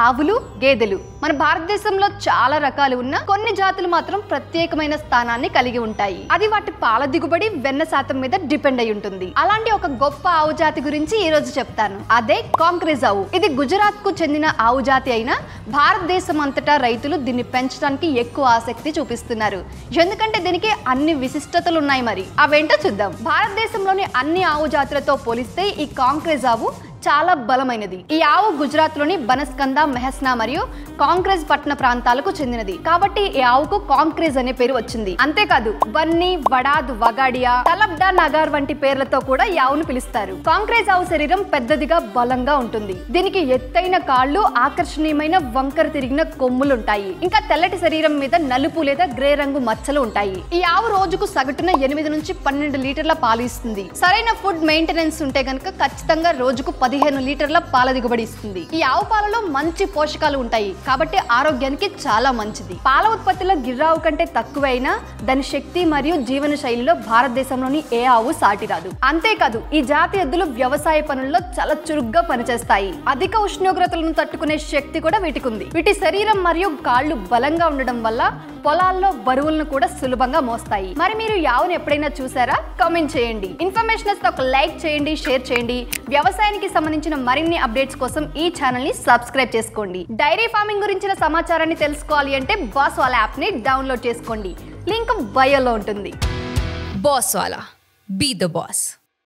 ఆవులు, గేదెలు మన భారతదేశంలో చాలా రకాలు ఉన్న కొన్ని జాతులు మాత్రం ప్రత్యేకమైన స్థానాన్ని కలిగి ఉంటాయి. అది వాటి పాల దిగుబడి, వెన్న శాతం మీద డిపెండ్ అయి ఉంటుంది. అలాంటి ఒక గొప్ప ఆవు జాతి గురించి ఈ రోజు చెప్తాను. అదే కాంక్రేజ్ ఆవు. ఇది గుజరాత్ కు చెందిన ఆవు జాతి అయినా భారతదేశం అంతటా రైతులు దీన్ని పెంచడానికి ఎక్కువ ఆసక్తి చూపిస్తున్నారు. ఎందుకంటే దీనికి అన్ని విశిష్టతలు ఉన్నాయి. మరి అవేంటో చూద్దాం. భారతదేశంలోని అన్ని ఆవు జాతులతో పోలిస్తే ఈ కాంక్రేజ్ ఆవు చాలా బలమైనది. ఈ ఆవు గుజరాత్ లోని బనస్కంద, మెహస్నా మరియు కాంక్రేజ్ పట్టణ ప్రాంతాలకు చెందినది. కాబట్టి ఈ ఆవుకు కాంక్రేజ్ అనే పేరు వచ్చింది. అంతేకాదు బన్నీ, వడాద్, వగాడియా, తలబ్డా నగర్ వంటి పేర్లతో కూడా ఈ ఆవును పిలుస్తారు. కాంక్రేజ్ ఆవు శరీరం పెద్దదిగా, బలంగా ఉంటుంది. దీనికి ఎత్తైన కాళ్ళు, ఆకర్షణీయమైన వంకర తిరిగిన కొమ్ములుంటాయి. ఇంకా తెల్లటి శరీరం మీద నలుపు లేదా గ్రే రంగు మచ్చలు ఉంటాయి. ఈ ఆవు రోజుకు సగటున 8 నుంచి 12 లీటర్ల పాలు ఇస్తుంది. సరైన ఫుడ్ మెయింటెనెన్స్ ఉంటే గనక ఖచ్చితంగా రోజుకు 15 లీటర్ల పాల దిగుబడి ఇస్తుంది. ఈ ఆవు పాలలో మంచి పోషకాలు ఉంటాయి కాబట్టి ఆరోగ్యానికి చాలా మంచిది. పాల ఉత్పత్తిలో గిర్రావు కంటే తక్కువైనా దాని శక్తి మరియు జీవన శైలిలో భారతదేశంలోని ఏ ఆవు సాటి రాదు. అంతేకాదు ఈ జాతి ఎద్దులు వ్యవసాయ పనుల్లో చాలా చురుగ్గా పనిచేస్తాయి. అధిక ఉష్ణోగ్రతలను తట్టుకునే శక్తి కూడా వీటికి ఉంది. వీటి శరీరం మరియు కాళ్ళు బలంగా ఉండడం వల్ల పొలాల్లో బరువులను కూడా సులభంగా మోస్తాయి. మరి మీరు ఈ ఆవును ఎప్పుడైనా చూసారా? కామెంట్ చేయండి. ఇన్ఫర్మేషన్ వస్తే ఒక లైక్ చేయండి, షేర్ చేయండి. వ్యవసాయానికి సంబంధించిన మరిన్ని అప్డేట్స్ కోసం ఈ ఛానల్ ని సబ్స్క్రైబ్ చేసుకోండి. డైరీ ఫార్మింగ్ గురించిన సమాచారాన్ని తెలుసుకోవాలి అంటే బాస్వాలా యాప్ ని డౌన్లోడ్ చేసుకోండి. లింక్ బయోలో ఉంటుంది. బాస్వాలా, బీ ద బాస్.